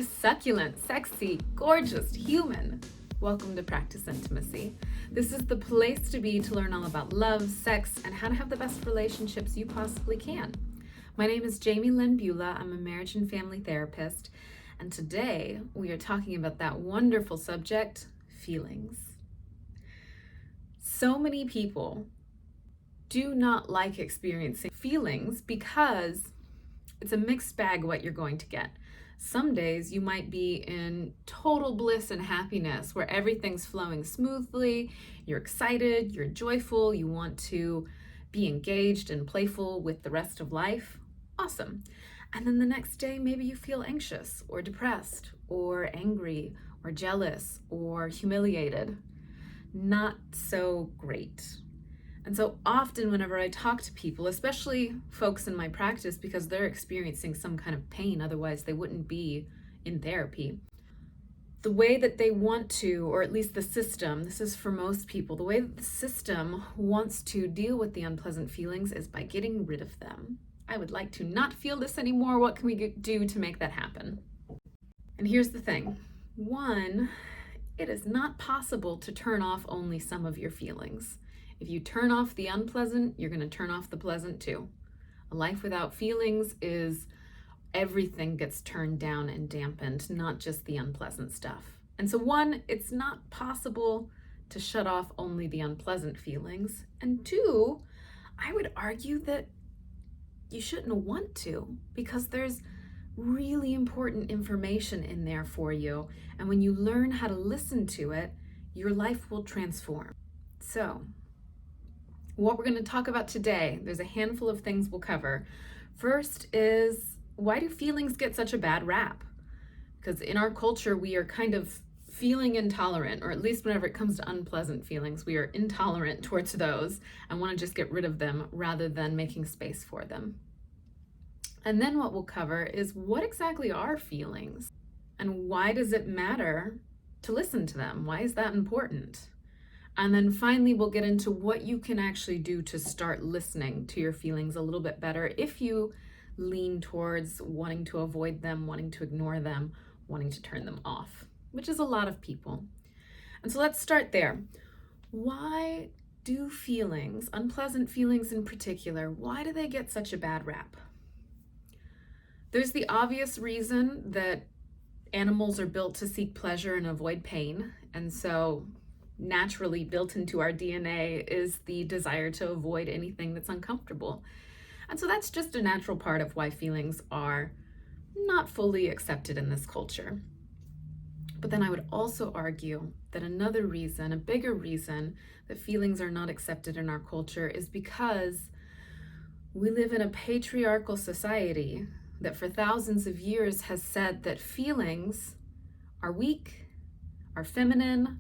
succulent, sexy, gorgeous human. Welcome to Practice Intimacy. This is the place to be to learn all about love, sex, and how to have the best relationships you possibly can. My name is Jamie Lynn Beulah. I'm a marriage and family therapist, and today we are talking about that wonderful subject, feelings. So many people do not like experiencing feelings because it's a mixed bag what you're going to get. Some days you might be in total bliss and happiness where everything's flowing smoothly, you're excited, you're joyful, you want to be engaged and playful with the rest of life. Awesome. And then the next day, maybe you feel anxious or depressed or angry or jealous or humiliated. Not so great. And so often whenever I talk to people, especially folks in my practice, because they're experiencing some kind of pain, otherwise they wouldn't be in therapy, the way that they want to, or at least the system, this is for most people, the way that the system wants to deal with the unpleasant feelings is by getting rid of them. I would like to not feel this anymore. What can we do to make that happen? And here's the thing. One, it is not possible to turn off only some of your feelings. If you turn off the unpleasant, you're going to turn off the pleasant too. A life without feelings is everything gets turned down and dampened, not just the unpleasant stuff. And so one, it's not possible to shut off only the unpleasant feelings. And two, I would argue that you shouldn't want to, because there's really important information in there for you. And when you learn how to listen to it, your life will transform. So, what we're going to talk about today, there's a handful of things we'll cover. First is, why do feelings get such a bad rap? Because in our culture, we are kind of feeling intolerant, or at least whenever it comes to unpleasant feelings, we are intolerant towards those and want to just get rid of them rather than making space for them. And then what we'll cover is, what exactly are feelings? And why does it matter to listen to them? Why is that important? And then finally, we'll get into what you can actually do to start listening to your feelings a little bit better if you lean towards wanting to avoid them, wanting to ignore them, wanting to turn them off, which is a lot of people. And so let's start there. Why do feelings, unpleasant feelings in particular, why do they get such a bad rap? There's the obvious reason that animals are built to seek pleasure and avoid pain. And so naturally built into our DNA is the desire to avoid anything that's uncomfortable. And so that's just a natural part of why feelings are not fully accepted in this culture. But then I would also argue that another reason, a bigger reason that feelings are not accepted in our culture is because we live in a patriarchal society that for thousands of years has said that feelings are weak, are feminine,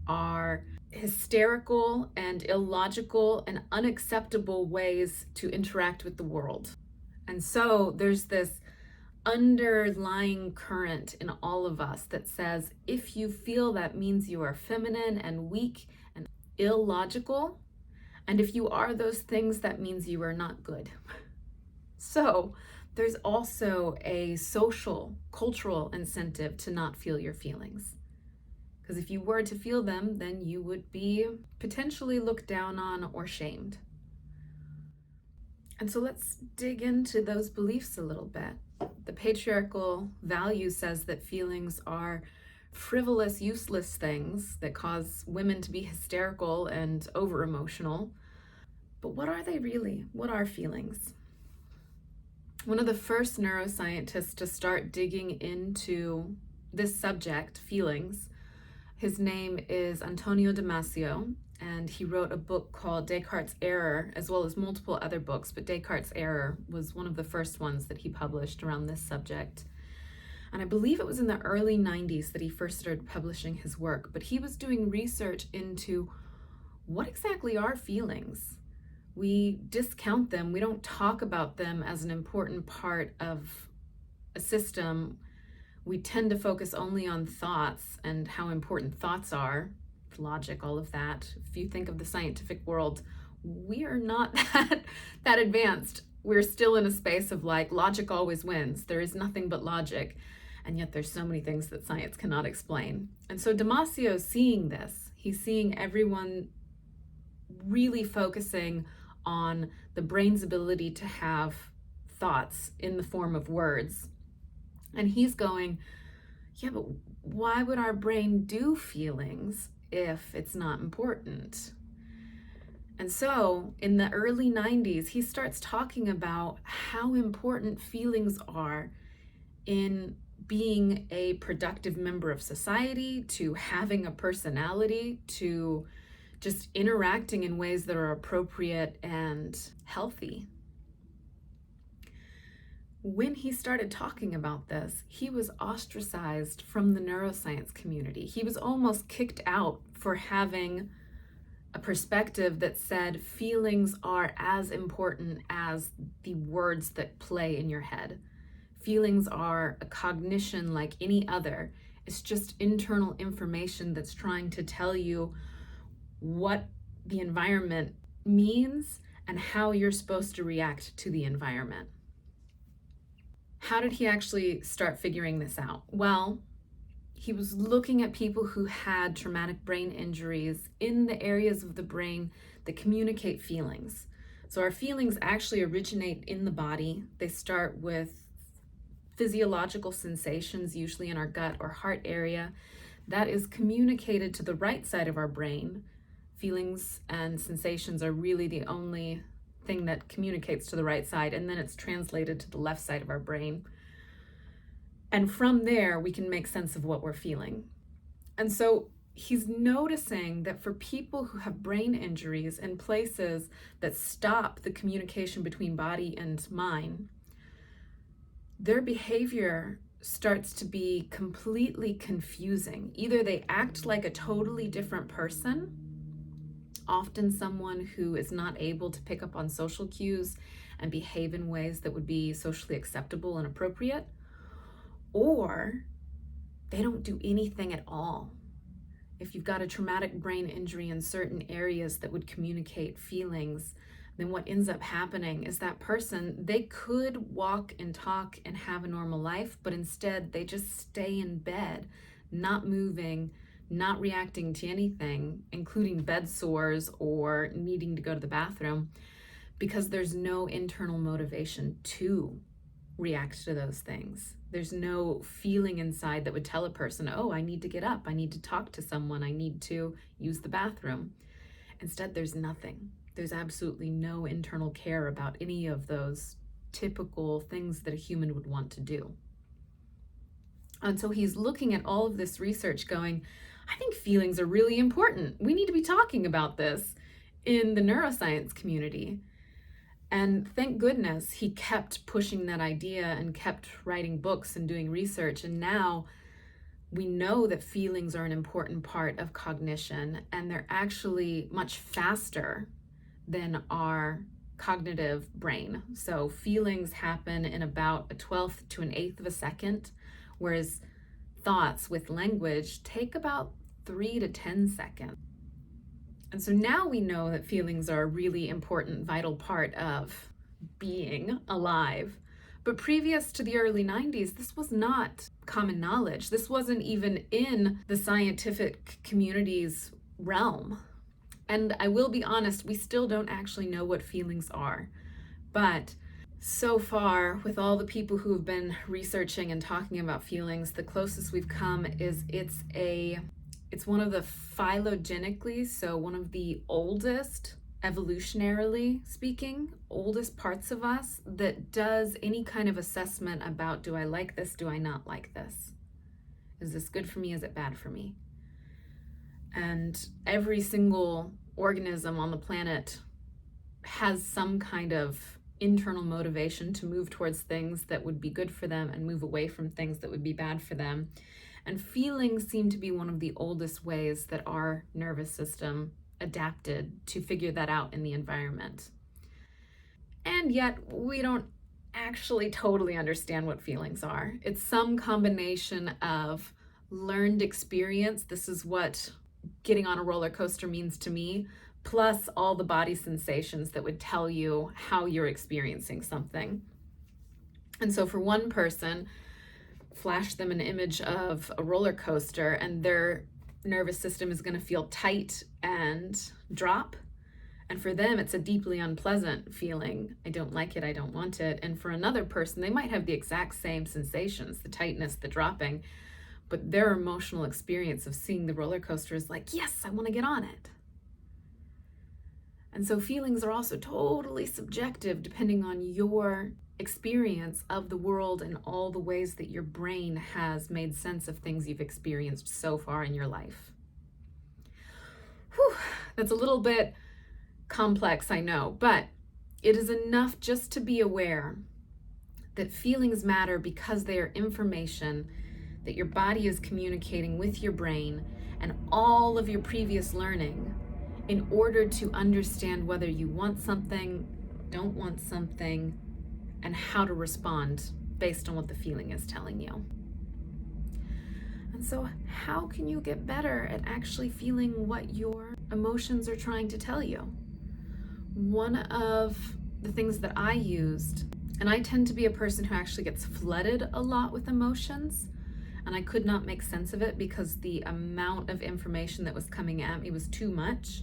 are hysterical and illogical and unacceptable ways to interact with the world. And so there's this underlying current in all of us that says if you feel that means you are feminine and weak and illogical, and if you are those things, that means you are not good. So there's also a social, cultural incentive to not feel your feelings. Because if you were to feel them, then you would be potentially looked down on or shamed. And so let's dig into those beliefs a little bit. The patriarchal value says that feelings are frivolous, useless things that cause women to be hysterical and over-emotional. But what are they really? What are feelings? One of the first neuroscientists to start digging into this subject, feelings, his name is Antonio Damasio, and he wrote a book called Descartes' Error, as well as multiple other books, but Descartes' Error was one of the first ones that he published around this subject. And I believe it was in the early 90s that he first started publishing his work, but he was doing research into what exactly are feelings. We discount them, we don't talk about them as an important part of a system. We tend to focus only on thoughts and how important thoughts are, logic, all of that. If you think of the scientific world, we are not that advanced. We're still in a space of like, logic always wins. There is nothing but logic. And yet there's so many things that science cannot explain. And so Damasio's seeing this. He's seeing everyone really focusing on the brain's ability to have thoughts in the form of words. And he's going, yeah, but why would our brain do feelings if it's not important? And so in the early 90s, he starts talking about how important feelings are in being a productive member of society, to having a personality, to just interacting in ways that are appropriate and healthy. When he started talking about this, he was ostracized from the neuroscience community. He was almost kicked out for having a perspective that said feelings are as important as the words that play in your head. Feelings are a cognition like any other. It's just internal information that's trying to tell you what the environment means and how you're supposed to react to the environment. How did he actually start figuring this out? Well, he was looking at people who had traumatic brain injuries in the areas of the brain that communicate feelings. So our feelings actually originate in the body. They start with physiological sensations, usually in our gut or heart area, that is communicated to the right side of our brain. Feelings and sensations are really the only thing that communicates to the right side, and then it's translated to the left side of our brain. And from there, we can make sense of what we're feeling. And so he's noticing that for people who have brain injuries in places that stop the communication between body and mind, their behavior starts to be completely confusing. Either they act like a totally different person, often someone who is not able to pick up on social cues and behave in ways that would be socially acceptable and appropriate, or they don't do anything at all. If you've got a traumatic brain injury in certain areas that would communicate feelings, then what ends up happening is that person, they could walk and talk and have a normal life, but instead they just stay in bed, not moving, not reacting to anything, including bed sores or needing to go to the bathroom, because there's no internal motivation to react to those things. There's no feeling inside that would tell a person, oh, I need to get up, I need to talk to someone, I need to use the bathroom. Instead, there's nothing. There's absolutely no internal care about any of those typical things that a human would want to do. And so he's looking at all of this research going, I think feelings are really important. We need to be talking about this in the neuroscience community. And thank goodness he kept pushing that idea and kept writing books and doing research. And now we know that feelings are an important part of cognition, and they're actually much faster than our cognitive brain. So feelings happen in about a 12th to an 1/8 of a second, whereas thoughts with language take about 3 to 10 seconds. And so now we know that feelings are a really important, vital part of being alive. But previous to the early 90s, this was not common knowledge. This wasn't even in the scientific community's realm. And I will be honest, we still don't actually know what feelings are. But so far, with all the people who have been researching and talking about feelings, the closest we've come is it's one of the phylogenetically, so one of the oldest, evolutionarily speaking, oldest parts of us that does any kind of assessment about, do I like this, do I not like this? Is this good for me, is it bad for me? And every single organism on the planet has some kind of internal motivation to move towards things that would be good for them and move away from things that would be bad for them. And feelings seem to be one of the oldest ways that our nervous system adapted to figure that out in the environment. And yet we don't actually totally understand what feelings are. It's some combination of learned experience. This is what getting on a roller coaster means to me, plus all the body sensations that would tell you how you're experiencing something. And so for one person, flash them an image of a roller coaster and their nervous system is going to feel tight and drop. And for them, it's a deeply unpleasant feeling. I don't like it, I don't want it. And for another person, they might have the exact same sensations, the tightness, the dropping, but their emotional experience of seeing the roller coaster is like, yes, I want to get on it. And so feelings are also totally subjective depending on your experience of the world and all the ways that your brain has made sense of things you've experienced so far in your life. Whew, that's a little bit complex, I know, but it is enough just to be aware that feelings matter because they are information that your body is communicating with your brain and all of your previous learning in order to understand whether you want something, don't want something, and how to respond based on what the feeling is telling you. And so how can you get better at actually feeling what your emotions are trying to tell you? One of the things that I used, and I tend to be a person who actually gets flooded a lot with emotions, and I could not make sense of it because the amount of information that was coming at me was too much.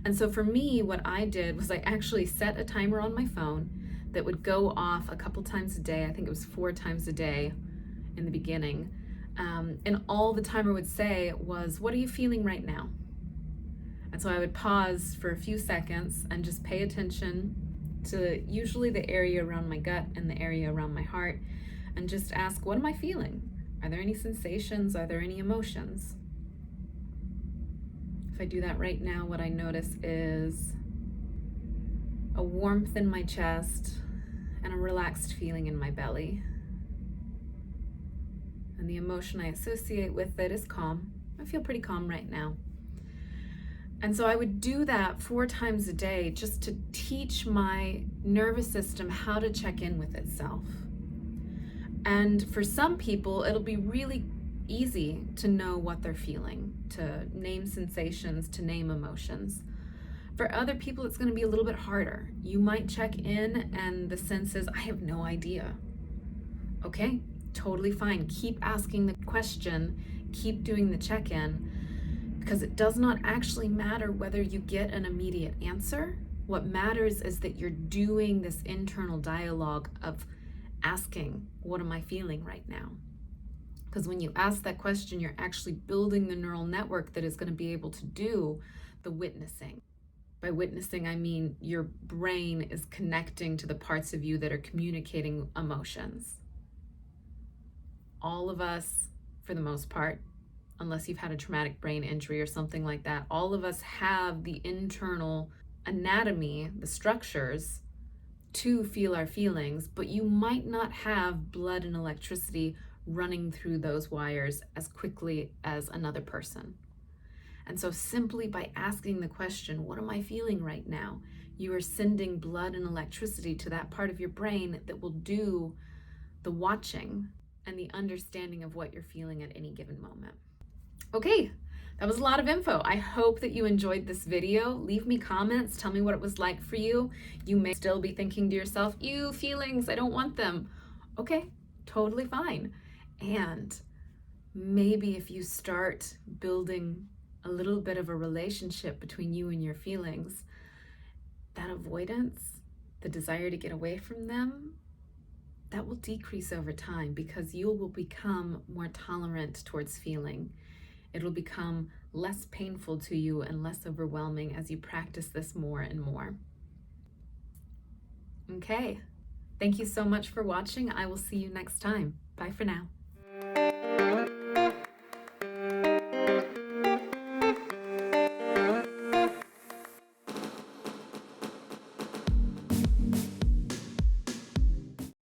And so for me, what I did was I actually set a timer on my phone that would go off a couple times a day. I think it was 4 times a day in the beginning. And all the timer would say was, what are you feeling right now? And so I would pause for a few seconds and just pay attention to usually the area around my gut and the area around my heart and just ask, what am I feeling? Are there any sensations? Are there any emotions? If I do that right now, what I notice is a warmth in my chest and a relaxed feeling in my belly. And the emotion I associate with it is calm. I feel pretty calm right now. And so I would do that 4 times a day just to teach my nervous system how to check in with itself. And for some people, it'll be really easy to know what they're feeling, to name sensations, to name emotions. For other people, it's going to be a little bit harder. You might check in and the sense is, I have no idea. Okay, totally fine. Keep asking the question, keep doing the check-in, because it does not actually matter whether you get an immediate answer. What matters is that you're doing this internal dialogue of asking, what am I feeling right now? Because when you ask that question, you're actually building the neural network that is going to be able to do the witnessing. By witnessing, I mean your brain is connecting to the parts of you that are communicating emotions. All of us, for the most part, unless you've had a traumatic brain injury or something like that, all of us have the internal anatomy, the structures to feel our feelings, but you might not have blood and electricity running through those wires as quickly as another person. And so simply by asking the question, what am I feeling right now? You are sending blood and electricity to that part of your brain that will do the watching and the understanding of what you're feeling at any given moment. Okay, that was a lot of info. I hope that you enjoyed this video. Leave me comments, tell me what it was like for you. You may still be thinking to yourself, ew, feelings, I don't want them. Okay, totally fine. And maybe if you start building a little bit of a relationship between you and your feelings, that avoidance, the desire to get away from them, that will decrease over time because you will become more tolerant towards feeling. It'll become less painful to you and less overwhelming as you practice this more and more. Okay, thank you so much for watching. I will see you next time. Bye for now.